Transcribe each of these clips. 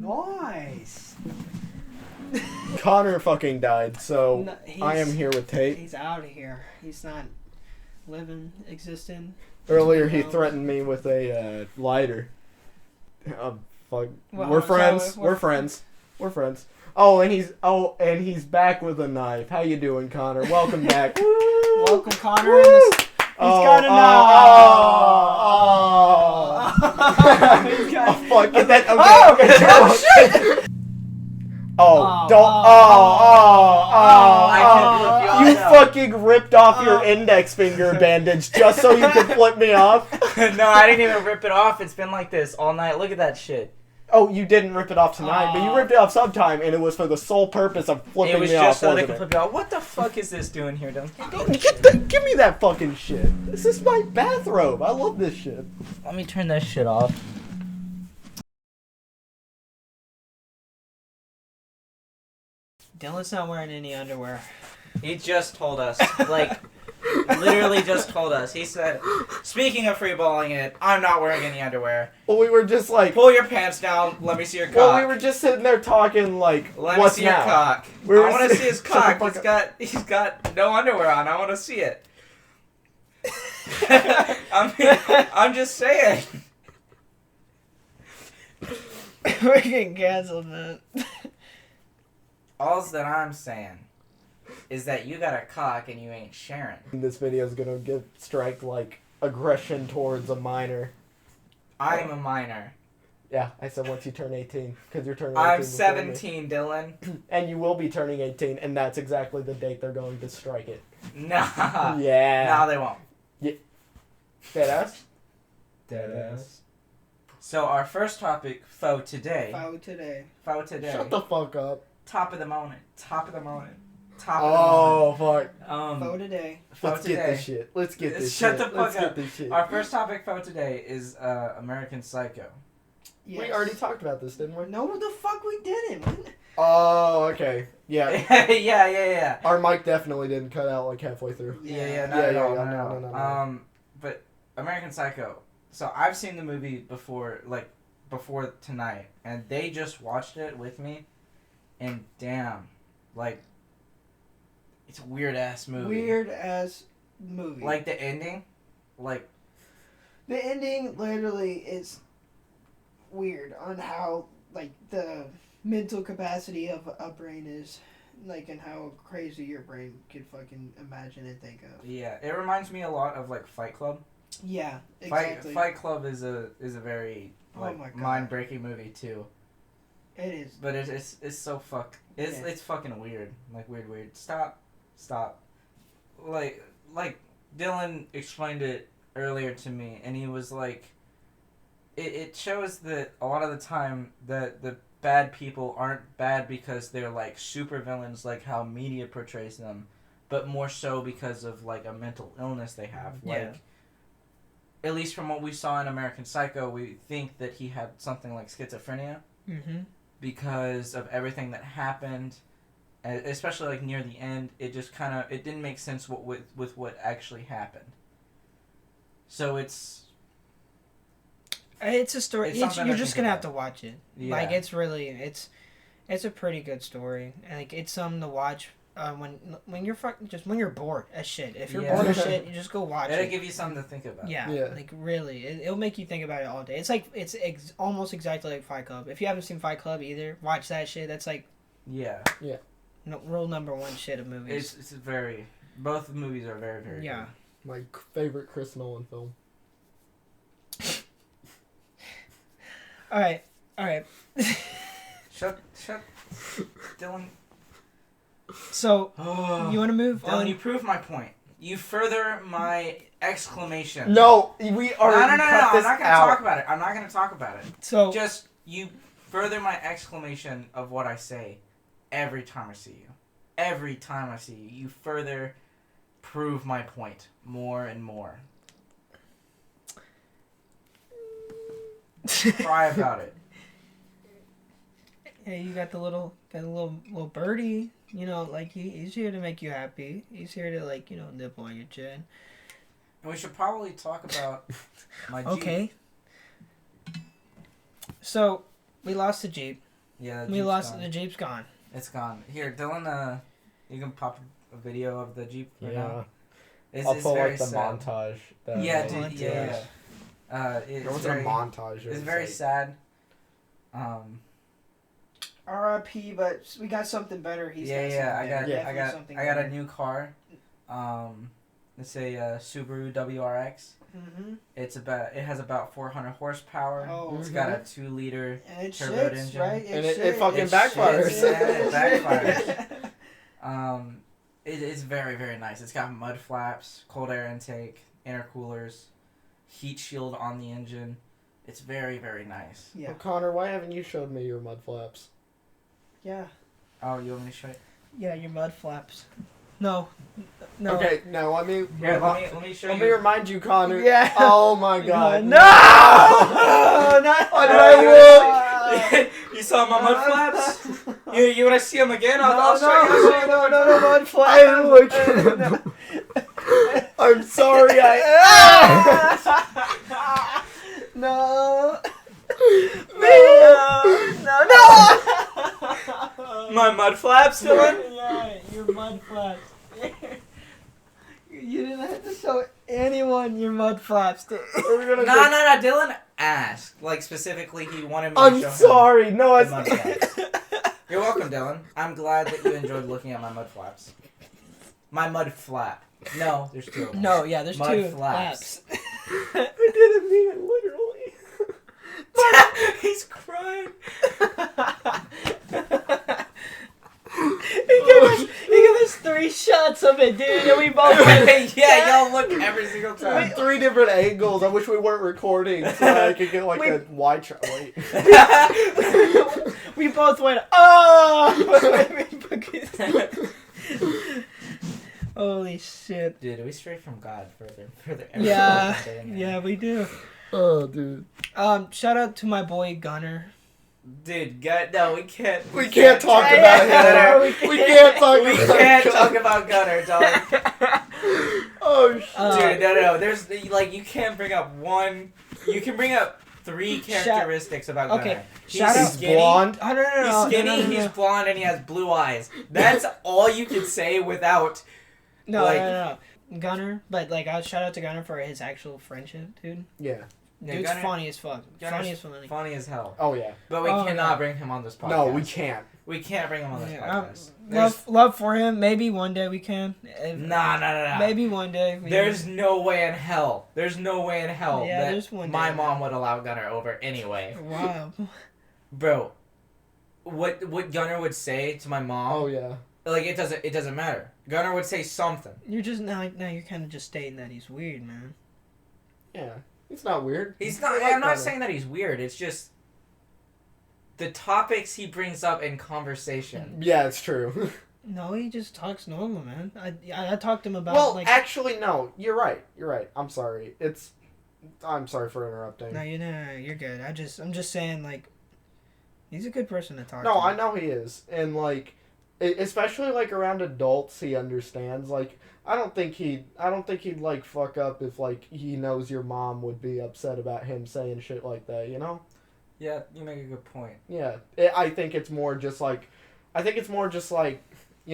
Nice. Connor fucking died, so No, I am here with Tate. He's out of here. He's not living, existing. Earlier he threatened me with a lighter. Fuck. Well, We're friends. We're friends. We're friends. Oh, and he's back with a knife. How you doing, Connor? Welcome back. Welcome, Connor. He's got a knife. He's got... oh, fuck. Get that. Okay. Shit. You fucking ripped off your index finger bandage just so you could flip me off? No, I didn't even rip it off. It's been like this all night. Look at that shit. Oh, you didn't rip it off tonight, but you ripped it off sometime, and it was for the sole purpose of flipping me off. It was just so they could flip you off. What the fuck is this doing here, Dylan? Give me that fucking shit. This is my bathrobe. I love this shit. Let me turn that shit off. Dylan's not wearing any underwear. He just told us. Like, literally just told us. He said, speaking of freeballing it, I'm not wearing any underwear. Well, we were just like... Pull your pants down. Let me see your cock. Well, we were just sitting there talking like, Let what's me see now? your cock. I want to see his cock. He's got no underwear on. I want to see it. I'm just saying. We're getting canceled, man. All that I'm saying is that you got a cock and you ain't sharing. This video is gonna get striked like aggression towards a minor. I'm a minor. Yeah, I said once you turn 18, because you're turning 18. I'm 17, Dylan. And you will be turning 18, and that's exactly the date they're going to strike it. Nah. Yeah. No, they won't. Yeah. Deadass? Deadass. So our first topic for today. For today. Shut the fuck up. Top of the morning. Oh, fuck. For today. Let's get this shit. Let's get this Shut shit. the fuck up. Shit. Our first topic for today is American Psycho. Yes. We already talked about this, didn't we? No, the fuck we didn't. Oh, okay. Yeah. yeah. Our mic definitely didn't cut out like halfway through. No. But American Psycho. So I've seen the movie before tonight, and they just watched it with me, and damn, like, it's a weird ass movie. Like the ending, like. The ending literally is weird on how, like, the mental capacity of a brain is, like, and how crazy your brain could fucking imagine and think of. Yeah, it reminds me a lot of, like, Fight Club. Yeah, exactly. Fight Club is a very, like, mind-breaking movie, too. It is. But it's so it's fucking weird. Like, weird. Stop. Like Dylan explained it earlier to me, and he was like, it shows that a lot of the time that the bad people aren't bad because they're like super villains, like how media portrays them, but more so because of like a mental illness they have. Like, at least from what we saw in American Psycho, we think that he had something like schizophrenia because of everything that happened. And especially like near the end, it just kind of, it didn't make sense with what actually happened. So it's a story. You're just gonna have to watch it. Yeah. Like, it's really, it's a pretty good story. Like, it's something to watch when you're bored as shit. If you're bored as shit, you just go watch it. It'll give you something to think about. Yeah. Like, really, it'll make you think about it all day. It's like almost exactly like Fight Club. If you haven't seen Fight Club either, watch that shit. That's like rule number one shit of movies. It's very, both movies are very, very good. My favorite Chris Nolan film. All right. Shut, Dylan. So, you want to move on? Dylan, you prove my point. You further my exclamation. No, we already No. I'm not going to talk about it. So, Just, you further my exclamation of what I say every time I see you. Every time I see you, you further prove my point more and more. Cry about it. Yeah, you got the little birdie. You know, like he's here to make you happy. He's here to like nibble on your chin. And we should probably talk about my Jeep. Okay. So we lost the Jeep. Yeah, The Jeep's gone. It's gone. Here, Dylan. You can pop a video of the Jeep right now. I'll pull very like the sad. montage. Yeah, dude. Yeah. There was a montage. It's very sad. R.I.P. But we got something better. I got a new car. It's a Subaru Wrx. Mm-hmm. It has about 400 horsepower. Oh, it's got a 2-liter turbo engine. Right? It fucking backfires. It backfires. It's very, very nice. It's got mud flaps, cold air intake, intercoolers, heat shield on the engine. It's very, very nice. Yeah. Well, Connor, why haven't you showed me your mud flaps? Yeah. Oh, you want me to show you? Yeah, your mud flaps. No. Okay, no, let me show you. Let me remind you, Connor. Yeah. Oh my God. No! Not You saw my mud flaps? You want to see them again? I'll show you. No, mud flaps. I'm sorry, No. No. My mud flaps, Dylan? Yeah, your mud flaps. You didn't have to show anyone your mud flaps, dude. No. Dylan asked. Like, specifically, he wanted me to I'm show sorry. him No, the mud flaps. You're welcome, Dylan. I'm glad that you enjoyed looking at my mud flaps. My mud flap. No, there's two of them. No, yeah, there's mud two flaps. I didn't mean it literally. He's crying. He gave us 3 shots of it, dude, and we both went, yeah, y'all look every single time. 3 different angles. I wish we weren't recording so I could get like a wide shot. Wait. We both went, oh! Holy shit. Dude, we stray from God further. Yeah, we do. Oh, dude. Shout out to my boy Gunner. Dude, no, we can't. We can't talk about Gunner. We can't talk about Gunner, dog. Oh shit. Dude, no. There's you can't bring up one. You can bring up 3 characteristics about Gunner. Okay. He's blonde. Oh, no. He's skinny. He's blonde, and he has blue eyes. That's all you can say without. No. Gunner, but I'll shout out to Gunner for his actual friendship, dude. Yeah. Dude's Gunner, funny as fuck. Funny as hell. Oh yeah. But we cannot bring him on this podcast. No, we can't. We can't bring him on this podcast. Love for him. Maybe one day we can. Nah. Maybe one day. There's no way in hell. There's no way in hell that my mom would allow Gunner over anyway. Wow. Bro, what Gunner would say to my mom? Oh yeah. It doesn't matter. Gunner would say something. You're just now you're kind of just stating that he's weird, man. Yeah. He's not weird. He's not. I'm not saying that he's weird. It's just the topics he brings up in conversation. Yeah, it's true. No, he just talks normal, man. I talked to him about. Well, actually, no. You're right. I'm sorry. I'm sorry for interrupting. No, you're good. I'm just saying, he's a good person to talk to. No, I know he is, and especially around adults, he understands. I don't think he'd fuck up if he knows your mom would be upset about him saying shit like that, you know? Yeah, you make a good point. Yeah, I think it's more just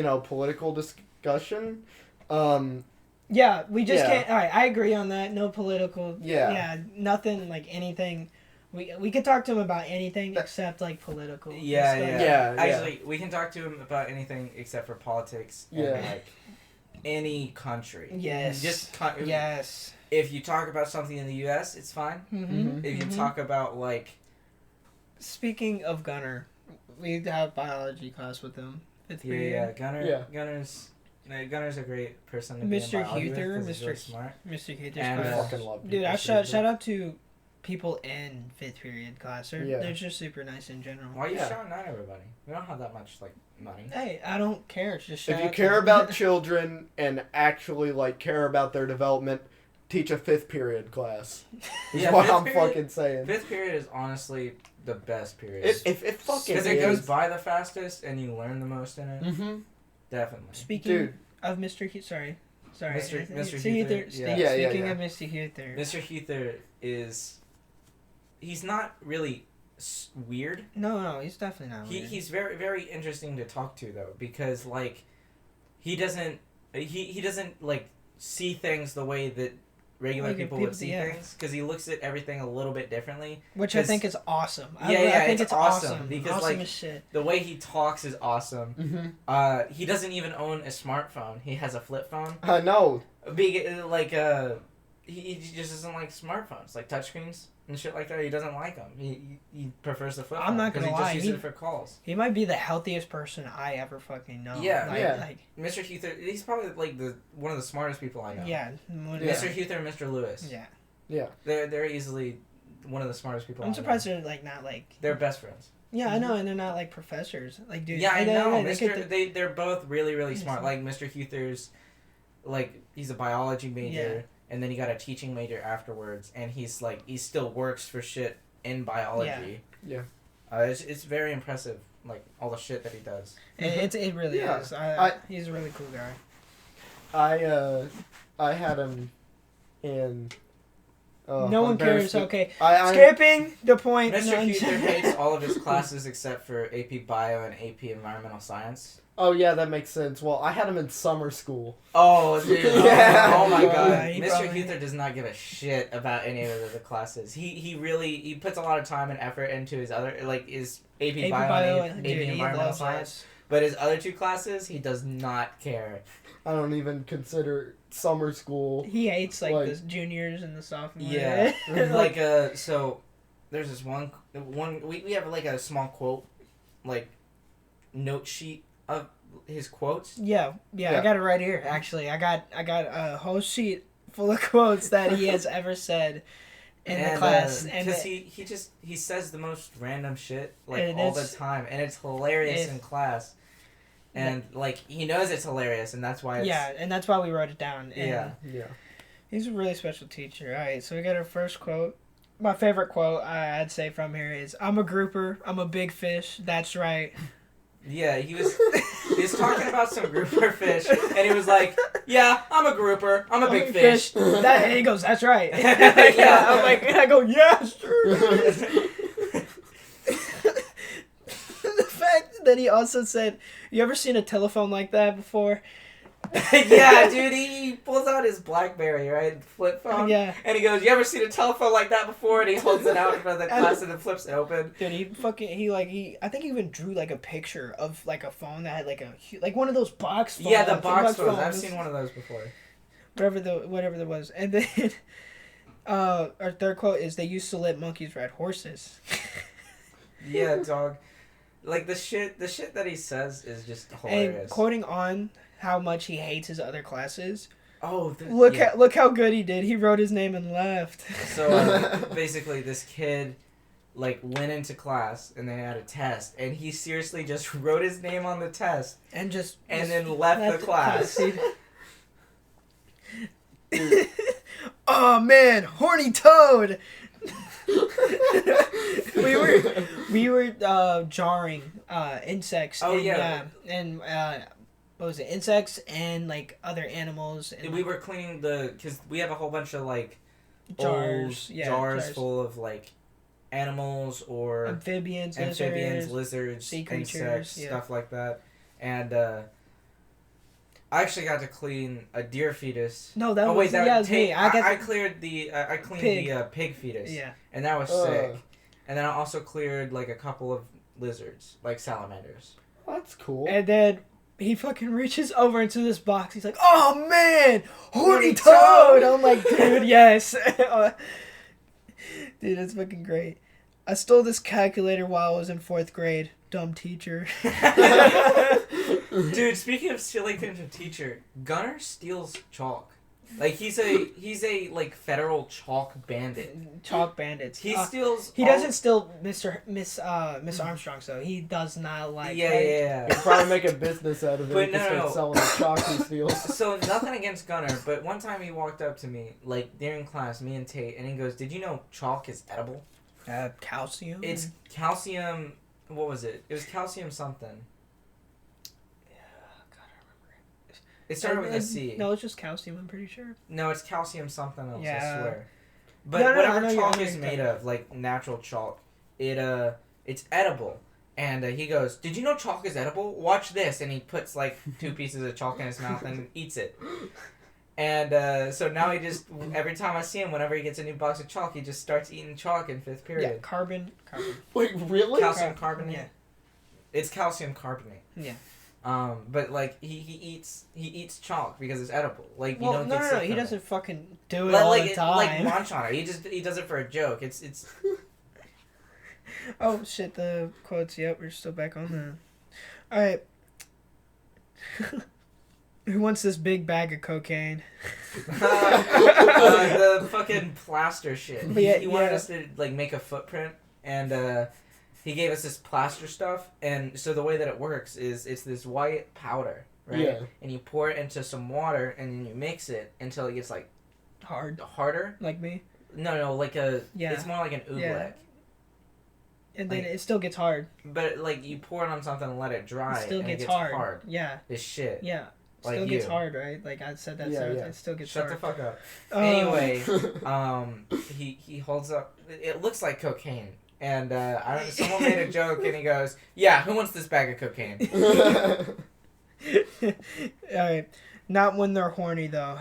political discussion. Yeah, we just can't. All right, I agree on that. No political. Yeah, nothing anything. We could talk to him about anything except political. Yeah. Actually, we can talk to him about anything except for politics. Yeah. And, any country. Yes. Yes. If you talk about something in the U.S., it's fine. Mm-hmm. If you talk about Speaking of Gunner, we have biology class with him. Gunner's a great person to be in biology with 'cause he's really smart. Mr. Huther. And I fucking love dude. Shout out to people in 5th period class. They're just super nice in general. Why are you shouting at everybody? We don't have that much money. Hey, I don't care. Just shout If you out care to about children and actually care about their development, teach a 5th period class. Is what I'm fucking saying. 5th period is honestly the best period. It fucking because is. it goes by the fastest and you learn the most in it. Mm-hmm. Definitely. Speaking of Mr. Sorry. Mr. Heather. Speaking of Mr. Heather. Mr. Heather he's not really weird. No, he's definitely not weird. He's very, very interesting to talk to, though, because, he doesn't see things the way that regular people would see things, because he looks at everything a little bit differently. Which I think is awesome. I think it's awesome. Because, awesome as shit. The way he talks is awesome. Mm-hmm. He doesn't even own a smartphone. He has a flip phone. No. He just doesn't like smartphones, like touchscreens and shit like that. He doesn't like them. He prefers the flip phone. I'm not gonna lie. He just uses it for calls. He might be the healthiest person I ever fucking know. Yeah. Mr. Heather, he's probably one of the smartest people I know. Yeah. Mr. Heather and Mr. Lewis. Yeah. Yeah. They're easily one of the smartest people. I'm surprised they're not They're best friends. Yeah, I know, and they're not professors. Dude. Yeah, I know. They're both really, really smart. Mr. Heather's, he's a biology major. Yeah. And then he got a teaching major afterwards, and he still works for shit in biology. Yeah. It's very impressive, all the shit that he does. It really is. He's a really cool guy. I had him in. No one cares. Okay. I'm skipping the point. Mr. Heather hates all of his classes except for AP Bio and AP Environmental Science. Oh, yeah, that makes sense. Well, I had him in summer school. Oh, dude. Yeah. Oh, my God. He Mr. Heather does not give a shit about any of the classes. He puts a lot of time and effort into his other, his AP Bio and AP Environmental Science. But his other 2 classes, he does not care. I don't even consider summer school. He hates, the juniors and the sophomores. Yeah. So, there's this one we have, a small quote, note sheet of his quotes. Yeah, I got it right here. Actually, I got a whole sheet full of quotes that he has ever said in the class, because he says the most random shit all the time, and it's hilarious in class, and he knows it's hilarious, and that's why. And that's why we wrote it down. And yeah. He's a really special teacher. All right, so we got our first quote. My favorite quote I'd say from here is, "I'm a grouper. I'm a big fish. That's right." Yeah, he was talking about some grouper fish, and he was like, "Yeah, I'm a grouper. I'm a big fish." He goes, "That's right." Yeah, I go, "Yeah, sure." The fact that he also said, "You ever seen a telephone like that before?" Yeah, dude, he pulls out his BlackBerry, right, flip phone. Yeah. And he goes, "You ever seen a telephone like that before?" And he holds it out in front of the class and then flips it open. Dude, I think he even drew a picture of a phone that had one of those box phones. Yeah, the box phones. I've seen one of those before. Whatever there was. And then our third quote is, "They used to let monkeys ride horses." Yeah, dog. The shit that he says is just hilarious. And quoting on how much he hates his other classes. Oh, look how good he did. He wrote his name and left. So basically, this kid went into class and they had a test, and he seriously just wrote his name on the test and then left the class. Oh man, horny toad. we were jarring insects. Oh, and what was it? Insects and other animals. And, we were cleaning because we have a whole bunch of jars full of animals or amphibians, lizards, sea creatures, insects, stuff like that. And I actually got to clean a deer fetus. No, that was me. I cleared I cleaned the pig fetus. Yeah, and that was sick. And then I also cleared a couple of lizards, salamanders. That's cool. And then he fucking reaches over into this box. He's like, "Oh man, horny toad!" I'm like, dude, yes. Dude, that's fucking great. I stole this calculator while I was in 4th grade. Dumb teacher. Dude, speaking of stealing things from teacher, Gunner steals chalk. Like he's a like federal chalk bandit. Chalk bandits. He steals. He doesn't steal Miss Armstrong, so he does not like. Yeah. He'd probably make a business out of it. But He starts selling the chalk he steals. So nothing against Gunner, but one time he walked up to me, like during class, me and Tate, and he goes, "Did you know chalk is edible? Calcium. It's calcium. What was it? It was calcium something. It started with a C. No, it's just calcium. I'm pretty sure. No, it's calcium something else. Yeah. I swear. But No, whatever I know chalk you're is made of, like natural chalk, it's edible. And he goes, "Did you know chalk is edible? Watch this." And he puts like 2 pieces of chalk in his mouth and eats it. And so now he just, every time I see him, whenever he gets a new box of chalk, he just starts eating chalk in 5th period. Yeah, carbon. Wait, really? Calcium carbonate. Yeah. It's calcium carbonate. Yeah. But like he eats chalk because it's edible. Like you Well, don't get sick no. from He it. doesn't fucking do it all the time. Like munch on it. He does it for a joke. It's. Oh shit! The quotes. Yep, we're still back on the. All right. Who wants this big bag of cocaine? The fucking plaster shit. He wanted us to like make a footprint, and he gave us this plaster stuff. And so the way that it works is it's this white powder, right? Yeah. And you pour it into some water, and then you mix it until it gets like harder. Like me. No, like a. Yeah. It's more like an oobleck. Yeah. And then Like- it still gets hard. But like you pour it on something and let it dry, It still and gets, it gets hard. Yeah. This shit. Yeah. Like Still gets you. hard, right? Like I said that. Yeah, So yeah. It still gets Shut hard. the fuck up. Um, Anyway, he holds up. It looks like cocaine, and someone made a joke, and he goes, "Yeah, who wants this bag of cocaine?" All right. Not when they're horny though.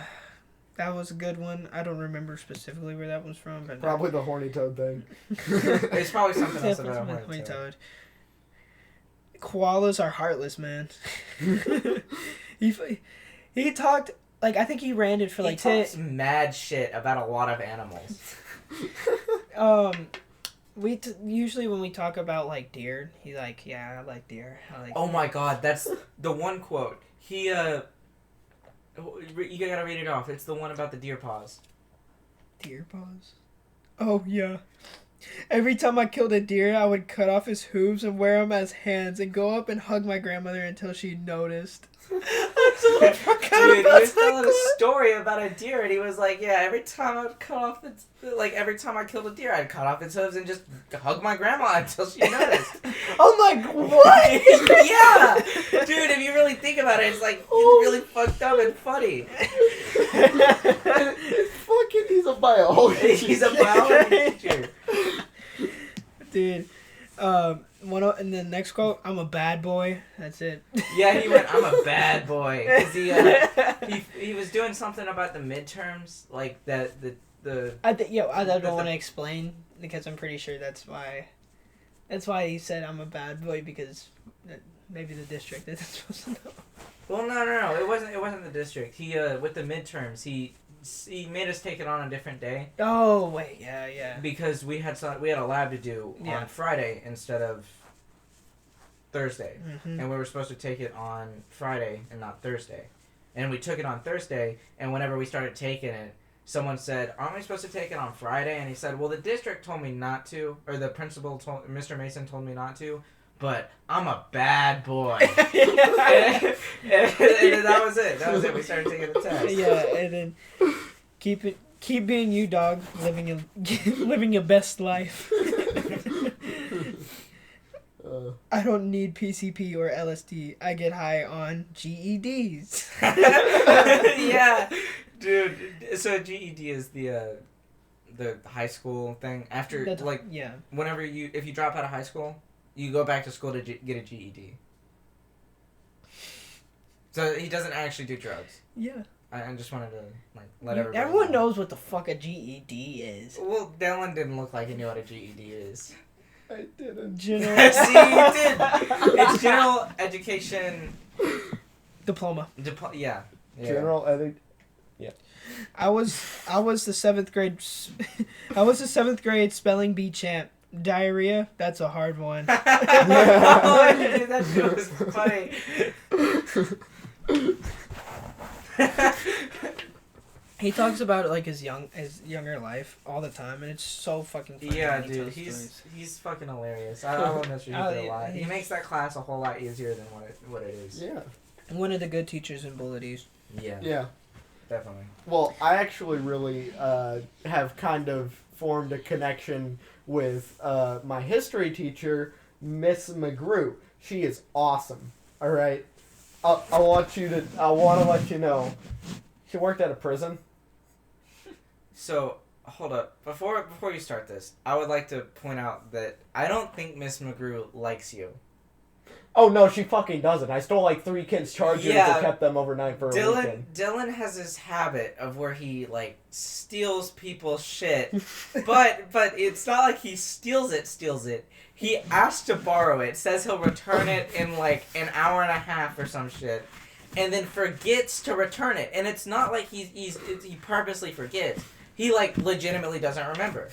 That was a good one. I don't remember specifically where that was from, but Probably the horny toad thing. It's probably something else Definitely about a horny horny toad. toad. Koalas are heartless, man. he talked like I think he ranted for like He talks mad shit about a lot of animals. Usually when we talk about like deer, he's like, yeah, I like deer. Oh my god, that's the one quote. He you gotta read it off. It's the one about the deer paws. Deer paws. Oh yeah. Every time I killed a deer, I would cut off his hooves and wear them as hands and go up and hug my grandmother until she noticed. Dude, he was telling a story about a deer, and he was like, "Yeah, every time I'd cut off every time I killed a deer, I'd cut off its hooves and just hug my grandma until she noticed." Oh my, what? Yeah, dude, if you really think about it, it's like it's really fucked up and funny. He's a biology. He's a biology teacher. Dude, and the next quote, "I'm a bad boy." That's it. Yeah, he went, "I'm a bad boy," because he was doing something about the midterms, like that the. I don't want to explain because I'm pretty sure that's why. That's why he said I'm a bad boy, because maybe the district isn't supposed to know. Well, no. It wasn't the district. He with the midterms, he made us take it on a different day. Oh wait, yeah. Because we had a lab to do on Friday instead of Thursday, and we were supposed to take it on Friday and not Thursday, and we took it on Thursday. And whenever we started taking it, someone said, "Aren't we supposed to take it on Friday?" And he said, "Well, the district told me not to, or the principal Mr. Mason told me not to, but I'm a bad boy." and then that was it. That was it. We started taking the test. Yeah, and then keep being you, dog. Living your best life. I don't need PCP or LSD. I get high on GEDs. Yeah, dude. So GED is the high school thing. After whenever if you drop out of high school, you go back to school to get a GED. So he doesn't actually do drugs. Yeah. I just wanted to let everybody. Everyone knows what the fuck a GED is. Well, Dylan didn't look like he knew what a GED is. I didn't. See, you did. It's general education diploma. Yeah. General ed. Yeah. I was the 7th grade. I was the 7th grade spelling bee champ. Diarrhea. That's a hard one. Oh, dude, that shit was funny. He talks about like his younger life all the time, and it's so fucking funny. Yeah, when he dude, tells he's fucking hilarious. I won't mess with you a lot. He makes that class a whole lot easier than what it is. Yeah. One of the good teachers in Bullet East. Yeah. Yeah. Definitely. Well, I actually really have kind of formed a connection with my history teacher, Miss McGrew. She is awesome. All right. I want to let you know. She worked at a prison. So, hold up. Before you start this, I would like to point out that I don't think Miss McGrew likes you. Oh, no, she fucking doesn't. I stole like 3 kids' chargers and kept them overnight for a weekend. Dylan has this habit of where he, like, steals people's shit. but it's not like he steals it. He asks to borrow it, says he'll return it in, like, an hour and a half or some shit, and then forgets to return it. And it's not like he purposely forgets. He, like, legitimately doesn't remember.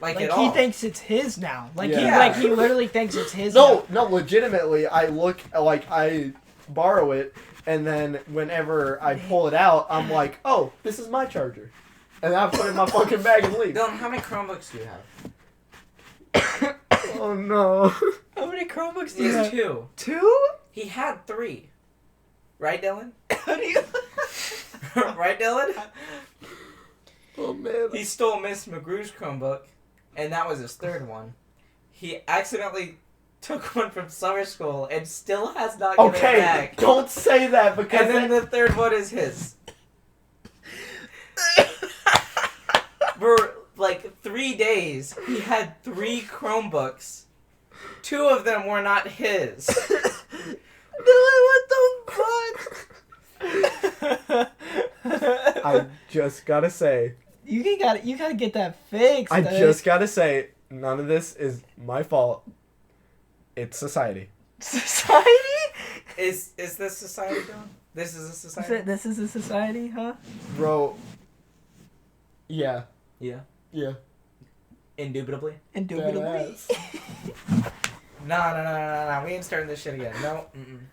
Like at all. He thinks it's his now. Like he literally thinks it's his. No, legitimately, I borrow it, and then whenever I pull it out, I'm like, oh, this is my charger, and I put it in my fucking bag and leave. Dylan, how many Chromebooks do you have? Oh no. How many Chromebooks do you have? 2. 2? He had 3. Right, Dylan? How do you? Right, Dylan? Oh man. He stole Miss McGrew's Chromebook. And that was his 3rd one. He accidentally took one from summer school and still has not given it back. Don't say that because And then the 3rd one is his. For like 3 days, he had 3 Chromebooks. 2 of them were not his. Dylan, what the fuck? I just gotta say. You gotta get that fixed. I just gotta say, none of this is my fault. It's society. Society? Is this society, Dylan? This is a society? This is a society, huh? Bro. Yeah. Yeah. Yeah. Indubitably? Indubitably. No. We ain't starting this shit again. No. Mm-mm.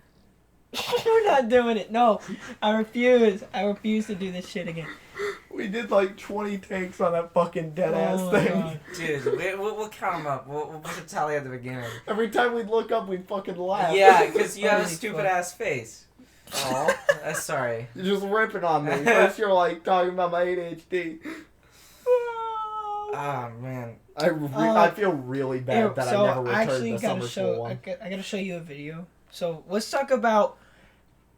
We're not doing it. No. I refuse. I refuse to do this shit again. We did like 20 takes on that fucking dead ass thing. God. Dude, we'll count them up. We'll put a tally at the beginning. Every time we'd look up, we'd fucking laugh. Yeah, because you have a Holy stupid fuck. ass face. Oh, sorry. You're just ripping on me. First you're like talking about my ADHD. Oh, man. I feel really bad that I never returned the summer school one. I gotta show you a video. So let's talk about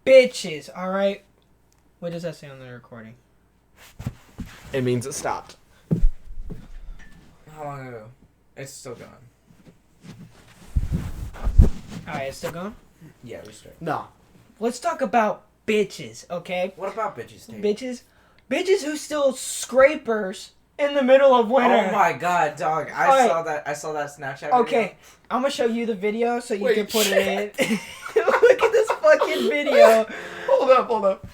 bitches, alright? What does that say on the recording? It means it stopped. How long ago? It's still going. Alright, it's still going? Yeah, restart. No. Let's talk about bitches, okay? What about bitches, Tate? Bitches who steal scrapers in the middle of winter. Oh my god, dog. I saw that Snapchat video. Okay, I'm gonna show you the video so you can put it in. Look at this fucking video. Hold up.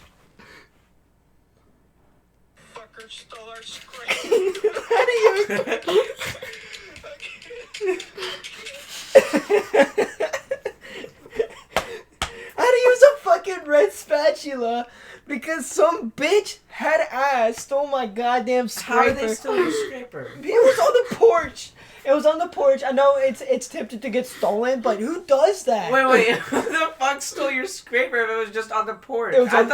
Fucker stole our scraper. How do you... How to use a fucking red spatula because some bitch head ass stole my goddamn scraper. How did they steal your scraper? It was on the porch. It was on the porch. I know it's tempted to get stolen, but who does that? Wait, who the fuck stole your scraper if it was just on the porch? I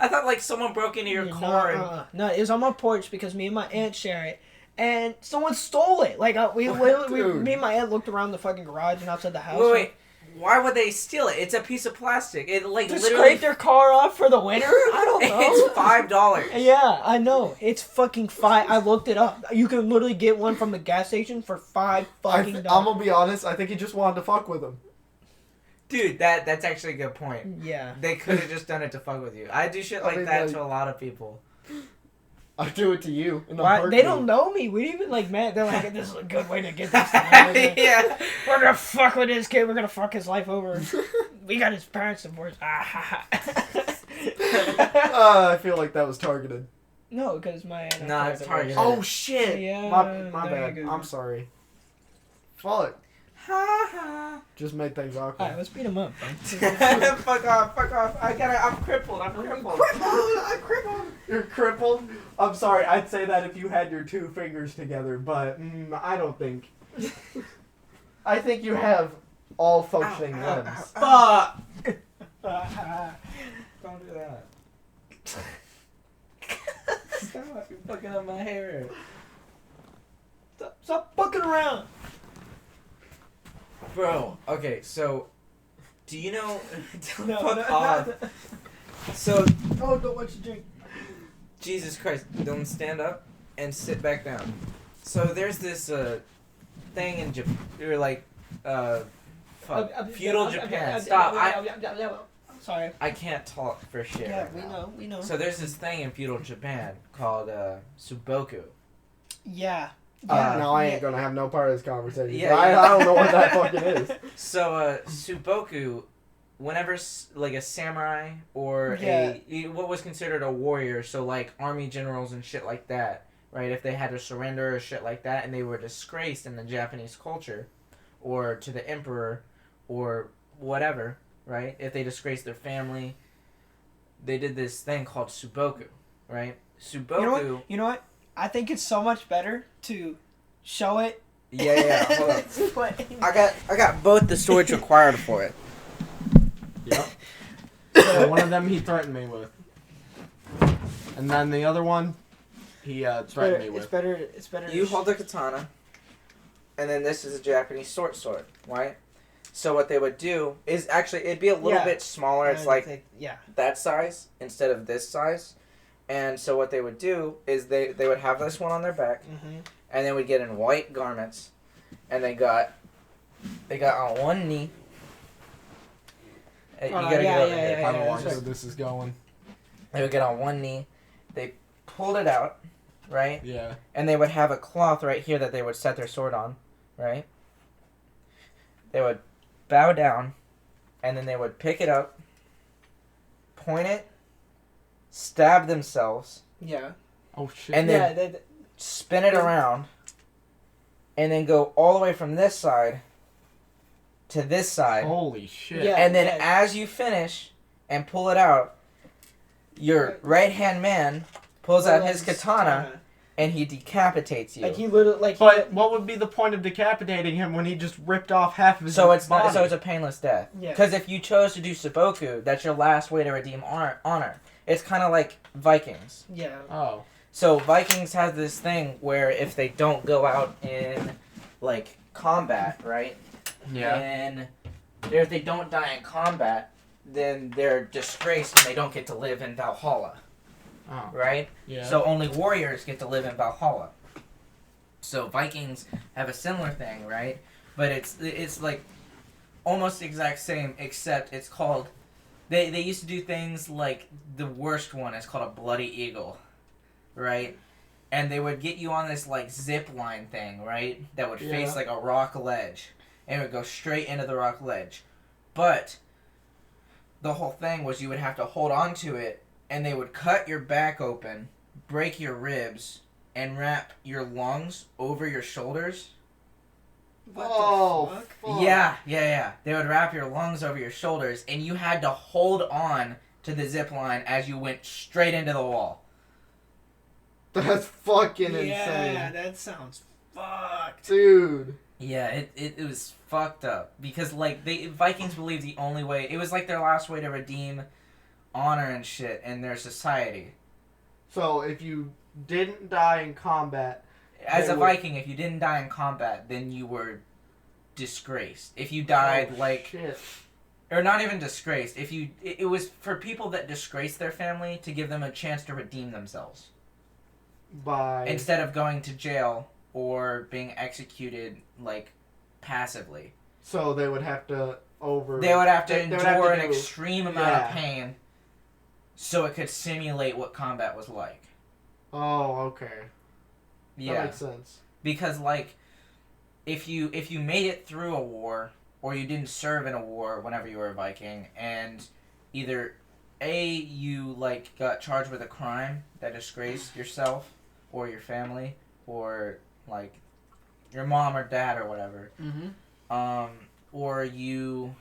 thought like someone broke into your car and... No, it was on my porch because me and my aunt share it. And someone stole it. Like, me and my aunt looked around the fucking garage and outside the house. Wait. Why would they steal it? It's a piece of plastic. It like to literally scrape their car off for the winter? I don't know. It's $5. Yeah, I know. It's fucking $5. I looked it up. You can literally get one from the gas station for $5 fucking I'm gonna be honest. I think he just wanted to fuck with him. Dude, that's actually a good point. Yeah. They could have just done it to fuck with you. I do shit like that to a lot of people. I do it to you. They don't know me. We even like Matt. They're like, this is a good way to get this. Yeah. We're gonna fuck with this kid. We're gonna fuck his life over. We got his parents divorced. I feel like that was targeted. No, because my aunt. No, it's targeted. Oh shit. Yeah. My bad. I'm sorry. Fuck. Ha ha. Just made things awkward. Alright, let's beat him up. Fuck off. I'm crippled. I'm crippled. I'm crippled. You're crippled? I'm sorry, I'd say that if you had your 2 fingers together, but I don't think. I think you have all functioning limbs. Fuck. Don't do that. Stop. You're fucking up my hair. Stop fucking around. Bro, okay, so do you know? No, Fuck off. So Oh, don't let you drink. Jesus Christ, don't stand up and sit back down. So there's this thing in Japan, or like feudal Japan. Stop! I'm sorry. I can't talk for shit. Yeah, right we now. know. So there's this thing in feudal Japan called Suboku. Yeah. No, I ain't gonna have no part of this conversation. Yeah, I yeah. don't know what that fucking is. So Suboku, whenever like a samurai or what was considered a warrior, so like army generals and shit like that, right? If they had to surrender or shit like that, and they were disgraced in the Japanese culture, or to the emperor, or whatever, right? If they disgraced their family, they did this thing called Suboku, right? Suboku. You know what? I think it's so much better to show it. Yeah. Hold on. I got both the swords required for it. Yep. So one of them he threatened me with, and then the other one he threatened me with. It's better. You hold the katana, and then this is a Japanese sword, right? So what they would do is actually it'd be a little bit smaller. It's like that size instead of this size. And so what they would do is they would have this one on their back, and they would get in white garments, and they got on one knee. You gotta get over here. I don't know where this is going. They would get on one knee, they pulled it out, right? Yeah. And they would have a cloth right here that they would set their sword on, right? They would bow down, and then they would pick it up, point it, stab themselves. Yeah. Oh shit. And then spin it around. And then go all the way from this side to this side. Holy shit. Yeah. And then as you finish and pull it out, your right-hand man pulls out his katana and he decapitates you. Like he literally But what would be the point of decapitating him when he just ripped off half of his So it's body? so it's a painless death. Yeah. Because if you chose to do Suboku, that's your last way to redeem honor. It's kind of like Vikings. Yeah. Oh. So Vikings have this thing where if they don't go out in like combat, right? Yeah. And if they don't die in combat, then they're disgraced and they don't get to live in Valhalla, Oh. right? Yeah. So only warriors get to live in Valhalla. So Vikings have a similar thing, right? But it's like almost the exact same, except it's called. They used to do things like the worst one is called a bloody eagle, right? And they would get you on this like zip line thing, right? That would face like a rock ledge, and it would go straight into the rock ledge. But the whole thing was you would have to hold on to it, and they would cut your back open, break your ribs, and wrap your lungs over your shoulders. What Oh, the fuck? fuck. Yeah. They would wrap your lungs over your shoulders, and you had to hold on to the zip line as you went straight into the wall. That's fucking Yeah, insane. that sounds fucked. Dude. Yeah, it was fucked up because like Vikings believed the only way it was like their last way to redeem honor and shit in their society. So if you didn't die in combat, As They a would- Viking, if you didn't die in combat, then you were disgraced. If you died shit. or not even disgraced, if you it was for people that disgraced their family to give them a chance to redeem themselves By instead of going to jail or being executed like passively. So they would have to They would have to they would endure have to an do- extreme amount of yeah. pain so it could simulate what combat was like. Oh, okay. That Yeah. makes sense. Because like if you made it through a war or you didn't serve in a war whenever you were a Viking and either you like got charged with a crime that disgraced yourself or your family or like your mom or dad or whatever, Mm-hmm. or you,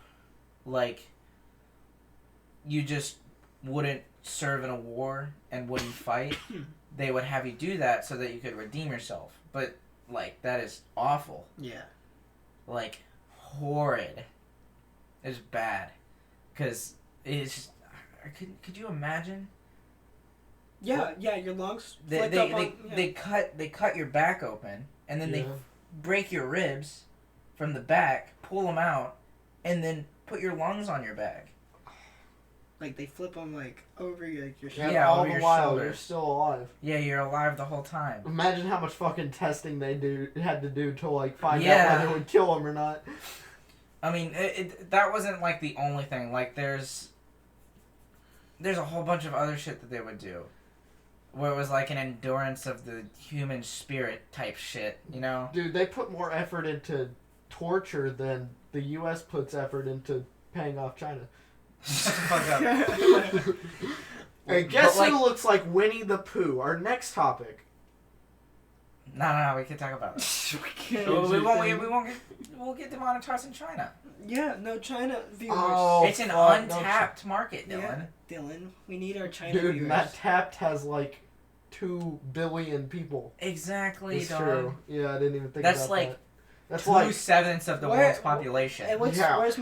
like, you just wouldn't serve in a war and wouldn't fight, they would have you do that so that you could redeem yourself. But, like, that is awful. Yeah. Like, horrid. It's bad. Because it's just... Could you imagine? Yeah, your lungs They flipped they, up they, on... they cut your back open, and then they Yeah. break your ribs from the back, pull them out, and then put your lungs on your back. Like, they flip them, like, over your Yeah, shoulder. Yeah, all over the your while you're shoulders. still alive. Yeah, you're alive the whole time. Imagine how much fucking testing they had to do to like find Yeah. out whether it would kill them or not. I mean, that wasn't like the only thing. Like, there's a whole bunch of other shit that they would do, where it was like an endurance of the human spirit type shit, you know? Dude, they put more effort into torture than the U.S. puts effort into paying off China. Shut the fuck up. Hey, guess But, like- who looks like Winnie the Pooh? Our next topic. No, we can talk about it. We'll get demonetized in China. Yeah, no China viewers. Oh, It's an fuck, no untapped market, Dylan. Yeah, Dylan, we need our China Dude, viewers. that Tapped has like 2 billion people. Exactly, It's dog. true. Yeah, I didn't even think That's about like that. That's 2/7 of the Where- world's population. Hey, Yeah. where's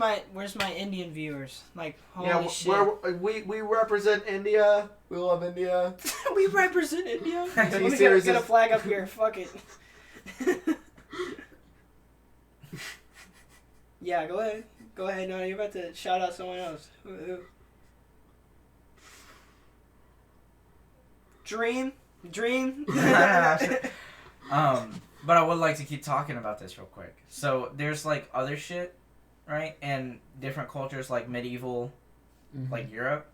my Indian viewers? Like, holy yeah, shit. we represent India. We love India. We represent India. Let me T-Series get a is- flag up here. Fuck it. Yeah, go ahead. Go ahead. No, you're about to shout out someone else. Who? Dream. But I would like to keep talking about this real quick. So there's like other shit, right? And different cultures like medieval, like Europe,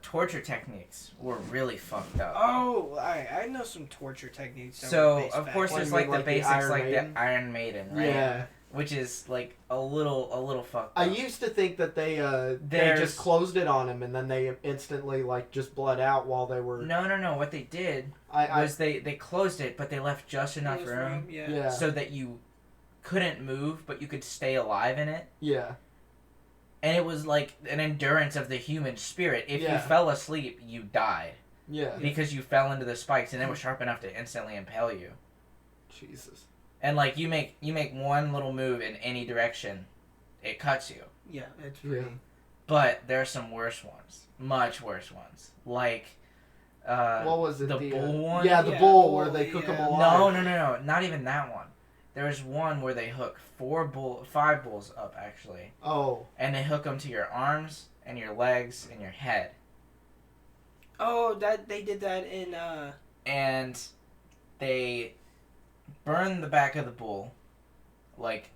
torture techniques were really fucked up. Oh, I know some torture techniques. that were So based of back course What, there's you like mean, the like the basics, Iron like Maiden? the Iron Maiden, right? Yeah. Which is like a little fucked I up. used to think that they There's- just closed it on him and then they instantly like just bled out while they were. No. What they did I was they closed it, but they left just enough Those room Yeah. yeah so that you couldn't move, but you could stay alive in it. yeah And it was like an endurance of the human spirit. If you Yeah. fell asleep, you died yeah. because you fell into the spikes, and they were sharp enough to instantly impale you. Jesus. And like you make one little move in any direction, it cuts you. Yeah, it's Yeah. pretty. But there are some worse ones, much worse ones, like What was it? the bull one. Yeah, the Yeah, bull the where bull, they cook him yeah. alive. No, not even that one. There was one where they hook 5 bulls up actually, Oh. and they hook them to your arms and your legs and your head. Oh, that they did that in And they burn the back of the bull, like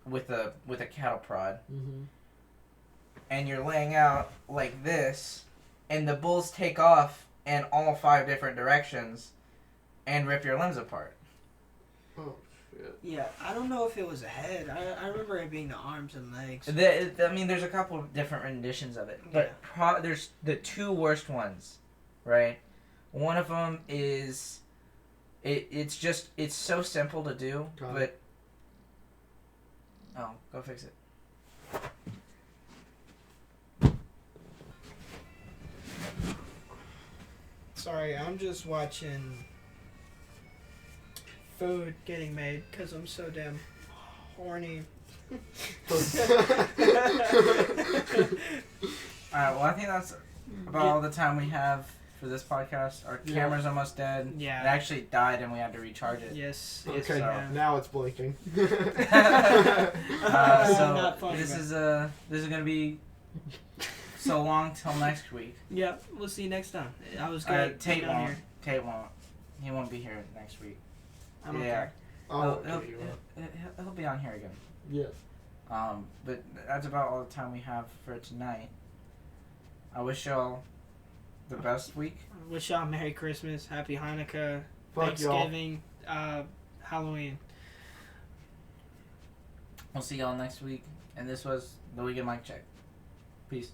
with a cattle prod, Mm-hmm. and you're laying out like this, and the bulls take off in all 5 different directions, and rip your limbs apart. Oh shit. yeah. I don't know if it was a head. I remember it being the arms and legs. I mean, there's a couple of different renditions of it, but there's the 2 worst ones, right? One of them is, it's so simple to do, Got but oh, go fix it. Sorry, I'm just watching food getting made because I'm so damn horny. Alright, well, I think that's about all the time we have for this podcast. Our Yeah. camera's almost dead. Yeah. It actually died and we had to recharge it. Yes. Okay, so- now it's blinking. So Not funny, this but- is gonna be so long till next week. Yeah, we'll see you next time. I was great. Tate being on won't. here. Tate won't. He won't be here next week. I don't Yeah. care. Oh, He'll, okay. he'll be on here again. Yes. But that's about all the time we have for tonight. I wish y'all the best week. Wish y'all Merry Christmas, Happy Hanukkah, Fuck y'all. Thanksgiving, Halloween. We'll see y'all next week. And this was the Weekend Mic Check. Peace.